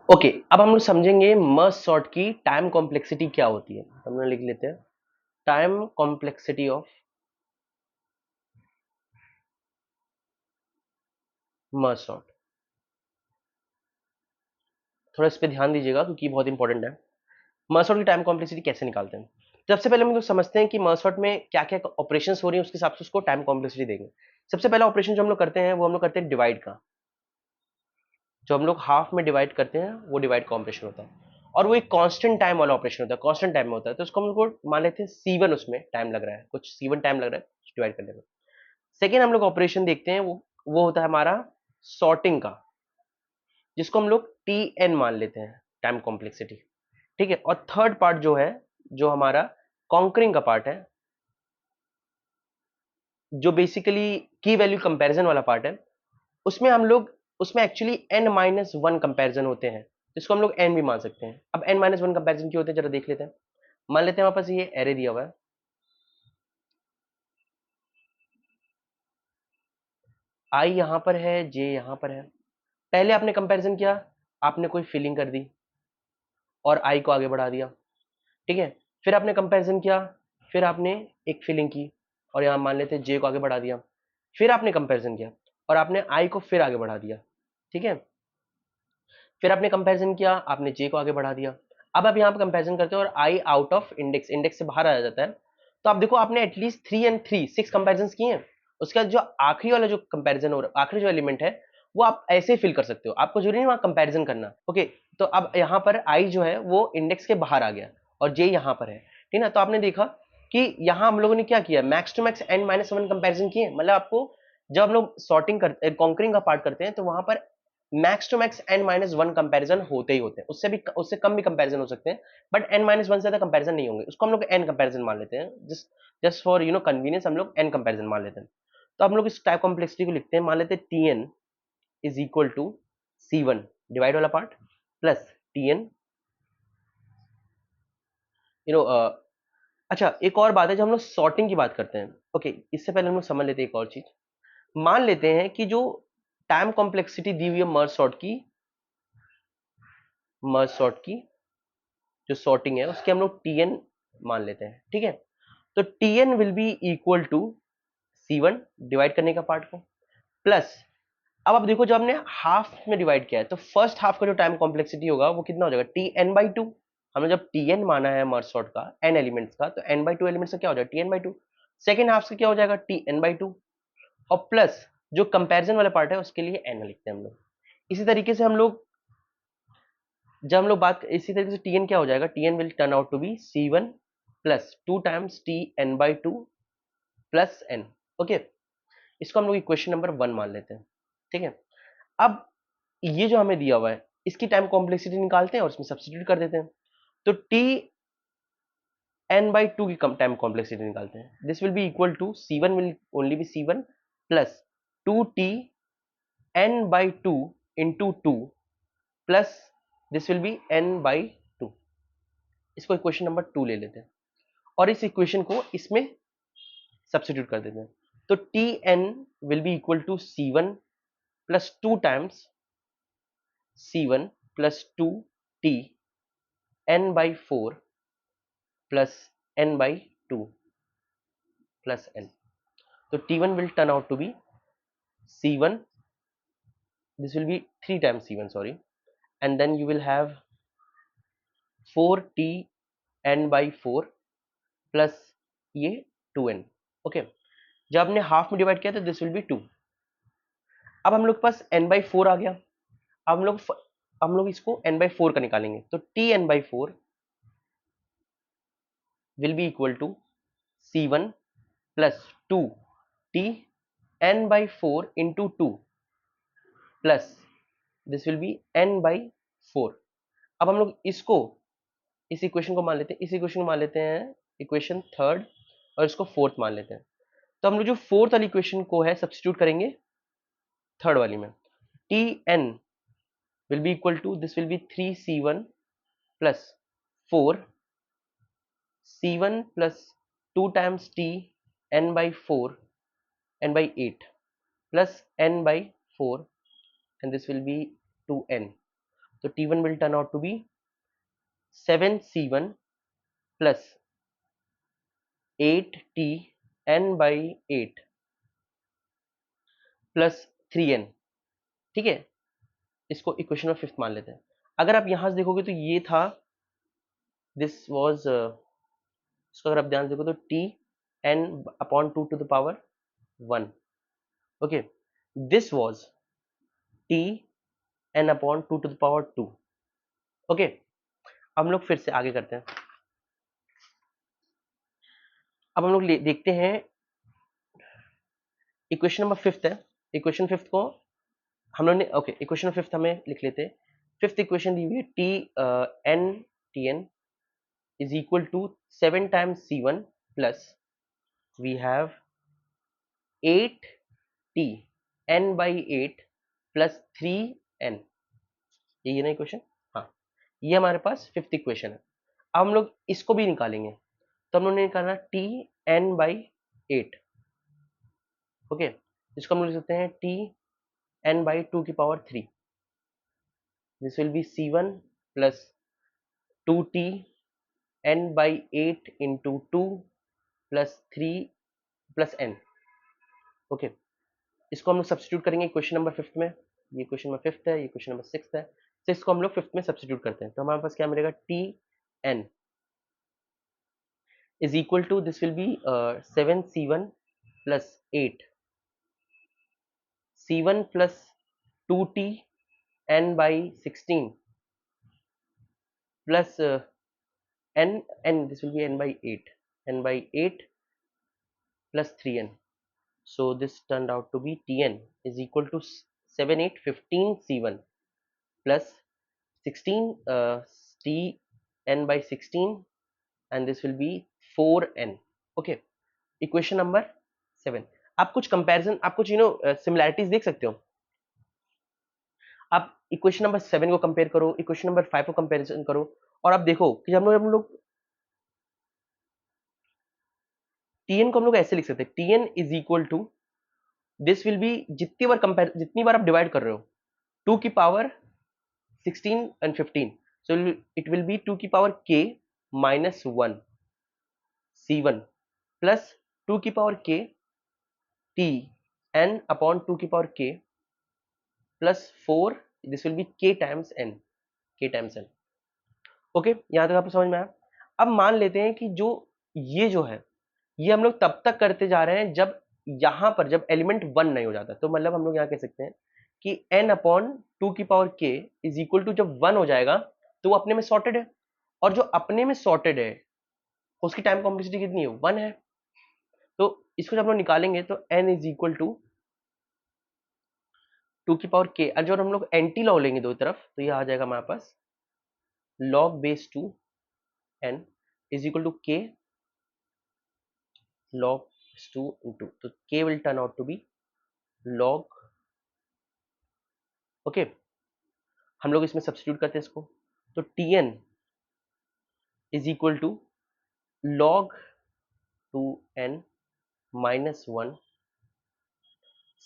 Okay अब हम लोग समझेंगे मर्ज सॉर्ट की टाइम कॉम्प्लेक्सिटी क्या होती है। हम लोग लिख लेते हैं time complexity of merge sort. थोड़ा इस पे ध्यान दीजिएगा क्योंकि बहुत इंपॉर्टेंट है। मर्ज सॉर्ट की टाइम कॉम्प्लेक्सिटी कैसे निकालते हैं। सबसे पहले हम लोग समझते हैं कि मर्ज सॉर्ट में क्या क्या ऑपरेशन हो रही है, उसके हिसाब से उसको टाइम कॉम्प्लेक्सिटी देंगे। सबसे पहला ऑपरेशन जो हम लोग करते हैं वो हम लोग करते हैं डिवाइड का। जो हम लोग हाफ में डिवाइड करते हैं वो डिवाइड का ऑपरेशन होता है, और वो एक कांस्टेंट टाइम वाला ऑपरेशन होता है, कांस्टेंट टाइम में होता है। तो उसको हम लोग मान लेते हैं C1 उसमें टाइम लग रहा है, कुछ C1 टाइम लग रहा है डिवाइड करने में। सेकेंड हम लोग ऑपरेशन देखते हैं, वो होता है हमारा सॉर्टिंग का, जिसको हम लोग Tn मान लेते हैं टाइम कॉम्प्लेक्सिटी। ठीक है, और थर्ड पार्ट जो है, जो हमारा कॉन्करिंग का पार्ट है, जो बेसिकली की वैल्यू कंपैरिजन वाला पार्ट है, उसमें हम लोग उसमें एक्चुअली n-1 कंपैरिजन होते हैं, जिसको हम लोग n भी मान सकते हैं। अब n-1 कंपैरिजन क्यों होते हैं जरा देख लेते हैं। मान लेते हैं हमारे पास ये एरे दिया हुआ है, i यहां पर है, j यहां पर है। पहले आपने कंपैरिजन किया, आपने कोई फिलिंग कर दी और i को आगे बढ़ा दिया। ठीक है, फिर आपने कंपैरिजन किया, फिर आपने एक फिलिंग की और यहाँ मान लेते हैं जे को आगे बढ़ा दिया। फिर आपने कंपैरिजन किया और आपने आई को फिर आगे बढ़ा दिया। ठीक है, फिर आपने कंपैरिजन किया, आपने जे को आगे बढ़ा दिया। अब आप यहाँ पे कंपैरिजन करते हो और आई आउट ऑफ इंडेक्स, इंडेक्स से बाहर आ जाता है। तो आप देखो आपने एटलीस्ट 3 एंड 3 6 कंपैरिजन किए हैं। उसके बाद जो आखिरी वाला जो कंपैरिजन हो रहा, आखिरी जो एलिमेंट है, वो आप ऐसे फिल कर सकते हो, आपको जरूरी नहीं वहां कंपैरिजन करना। ओके, तो अब यहाँ पर आई जो है वो इंडेक्स के बाहर आ गया और जे यहाँ पर है। ठीक है, तो आपने देखा कि यहाँ हम लोगों ने क्या किया, max to max n-1 comparison किए। मतलब आपको जब हम लोग सॉर्टिंग करते, कॉन्करिंग का पार्ट करते हैं, तो वहां पर max to max n-1 comparison होते ही होते हैं। उससे कम भी कंपैरिजन हो सकते हैं, बट n-1 से ज्यादा कंपैरिजन नहीं होंगे। उसको हम लोग n कंपैरिजन मान लेते हैं, जस्ट जस्ट फॉर कन्वीनियंस हम लोग n कंपैरिजन मान लेते हैं। तो हम लोग इस टाइप कॉम्प्लेक्सिटी को लिखते हैं, मान लेते हैं Tn is equal to C1 divide वाला part plus Tn। You know अच्छा, एक और बात है, जब हम लोग सॉर्टिंग की बात करते हैं, ओके इससे पहले हम लोग समझ लेते हैं एक और चीज। मान लेते हैं कि जो टाइम कॉम्प्लेक्सिटी दी हुई है मर्ज सॉर्ट की जो सॉर्टिंग है उसके हम लोग Tn मान लेते हैं। ठीक है, तो Tn will be equal to C1 divide करने का पार्ट को प्लस, अब आप देखो जब हमने हाफ में डिवाइड किया है तो फर्स्ट हाफ का जो टाइम कॉम्प्लेक्सिटी होगा वो कितना हो जाएगा, Tn/2। हमने जब Tn माना है मर्ज सॉर्ट का n एलिमेंट्स का, तो n/2 एलिमेंट्स का क्या हो जाएगा, Tn/2। सेकेंड हाफ से क्या हो जाएगा, Tn/2, और प्लस जो कंपैरिजन वाला पार्ट है उसके लिए n लिखते हैं हम लोग। इसी तरीके से हम लोग जब हम लोग बात, इसी तरीके से Tn क्या हो जाएगा, Tn will turn out to be C1 plus 2 times Tn/2 plus n। Okay, इसको हम लोग इक्वेशन नंबर 1 मान लेते हैं। ठीक है, अब ये जो हमें दिया हुआ है इसकी टाइम कॉम्प्लेक्सिटी निकालते हैं और इसमें सब्स्टिट्यूट कर देते हैं। तो Tn/2 की टाइम कॉम्प्लेक्सिटी निकालते हैं, this will be equal to C1 will only be C1 plus 2Tn/2 into 2 plus this will be n/2। इसको इक्वेशन नंबर 2 ले लेते हैं और इस इक्वेशन को इसमें सब्स्टिट्यूट कर देते हैं। तो Tn will be equal to C1 plus 2 times C1 plus 2T n/4 plus n/2 plus n। तो T1 will turn out to be C1, this will be 3 times C1, sorry, and then you will have 4T n/4 plus ये 2n। Okay, जब हमने half में divide किया तो this will be 2। अब हम लोग के पास n/4 आ गया। अब हम लोग इसको n/4 का निकालेंगे, तो Tn/4 will be equal to C1 plus 2T n/4 into 2 plus this will B n/4। अब हम लोग इसको, इस इक्वेशन को मान लेते हैं, इस इक्वेशन को मान लेते हैं इक्वेशन थर्ड, और इसको फोर्थ मान लेते हैं। तो हम लोग जो फोर्थ वाली इक्वेशन को है सब्स्टिट्यूट करेंगे थर्ड वाली में। Tn will be equal to, this will be 3C1 plus 4 C1 plus 2 times T n/4 n/8 plus n/4 and this will be 2n। तो T1 will turn out to be 7C1 plus 8T n by 8 plus 3n। ठीक है, इसको equation of fifth मान लेते हैं। अगर आप यहां से देखोगे तो ये था, दिस वाज, इसको अगर आप ध्यान से देखो तो Tn/2 okay, this was Tn/2 okay. अब हम लोग फिर से आगे करते हैं। अब हम लोग देखते हैं इक्वेशन नंबर फिफ्थ है। इक्वेशन फिफ्थ को हम लोग ने, ओके, इक्वेशन फिफ्थ हमें लिख लेते हैं। फिफ्थ इक्वेशन दी हुई है Tn is equal to 7 times C1 plus we have 8T n by 8 plus 3n। ये ना इक्वेशन, हाँ, ये हमारे पास फिफ्थ इक्वेशन है। अब हम लोग इसको भी निकालेंगे, तो हम लोग ने निकालना Tn/8 ओके। इसको हम लोग लिख सकते हैं Tn/2 this will B C1 plus 2Tn/8 into 2 plus 3 plus n okay. इसको हम लोग सब्सटीट्यूट करेंगे क्वेश्चन नंबर फिफ्थ में। ये क्वेश्चन नंबर फिफ्थ है, ये क्वेश्चन नंबर सिक्स है, तो इसको हम लोग फिफ्थ में सब्सटीट्यूट करते हैं। तो हमारे पास क्या मिलेगा, Tn is equal to, this will be 7C1 plus 8 C1 plus 2T n by 16 plus n, this will be n by 8 plus 3n. So this turned out to be Tn is equal to 7 8 15 C1 plus 16 Tn by 16 and this will be 4n okay। Equation number 7। आप कुछ comparison, आप कुछ similarities देख सकते हो। आप equation number 7 को compare करो, इक्वेशन नंबर 5 को कंपैरिजन करो, और आप देखो कि हम लोग Tn को हम लोग ऐसे लिख सकते हैं, Tn is equal to, this will be, जितनी बार आप डिवाइड कर रहे हो 2 की power 16 and 15, so it will be 2 की power k minus 1 C1 plus 2 की power k T n upon 2 की power k plus 4, this will be k times n, okay. यहां तक आपको समझ में आया। अब मान लेते हैं कि जो है ये हम लोग तब तक करते जा रहे हैं जब यहां पर जब एलिमेंट 1 नहीं हो जाता, तो मतलब हम लोग यहां कह सकते हैं कि n अपॉन 2 की power k is equal to, जब 1 हो जाएगा तो वो अपने में सॉर्टेड है, और जो अपने में सॉर्टेड है उसकी टाइम कॉम्प्लेक्सिटी कितनी है, 1 है। तो इसको जब हम लोग निकालेंगे तो n इज इक्वल टू 2 की पावर k, और जो हम लोग एंटी लॉ लेंगे दो तरफ, तो ये आ जाएगा हमारे पास log base 2 n is equal to k log 2 into, तो k will turn out to be log, okay. हम लोग इसमें सब्स्टिट्यूट करते हैं इसको, तो Tn is equal to log 2n minus 1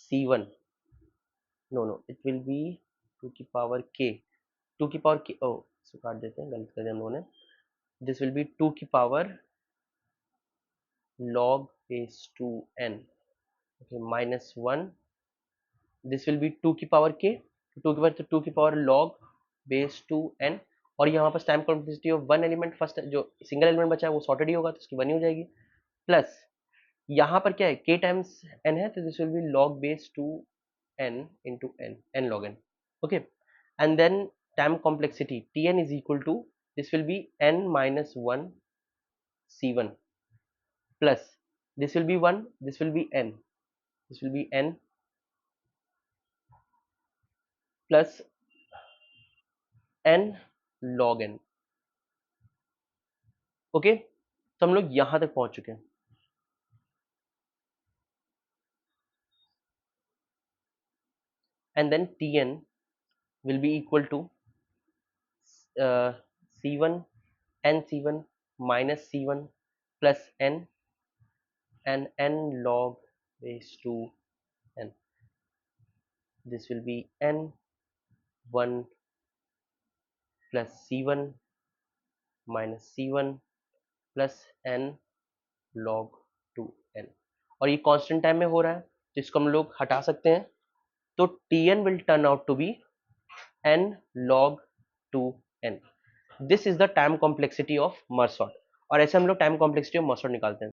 C1, no it will be 2 की पावर k, 2 की पावर k, ओ इसको काट देते हैं, गलत कर दिया हम लोगों ने। दिस विल बी 2 की power log base 2n okay minus 1, this will be 2 की पावर k, 2 की पावर log base 2n, और यहाँ पास time complexity of one element, first जो सिंगल एलिमेंट बचा है वो सॉर्टेड ही होगा, तो उसकी 1 ही हो जाएगी, प्लस यहाँ पर क्या है, k टाइम्स n है, तो this will be log base 2n into n log n okay. And then time complexity Tn is equal to, this will be n minus 1 C1 plus this will be 1, this will be n, this will be n plus n log n okay. तो हम लोग यहां तक पहुंच चुके हैं, and then Tn will be equal to C1 n C1 minus C1 plus n and n log base 2 n, this will be n 1 plus C1 minus C1 plus n log 2n, और ये constant time में हो रहा है तो इसको हम लोग हटा सकते हैं, तो Tn will turn out to be n log 2n. This is the time complexity of merge sort, और ऐसे हम लोग टाइम कॉम्प्लेक्सिटी ऑफ मर्सॉट निकालते हैं।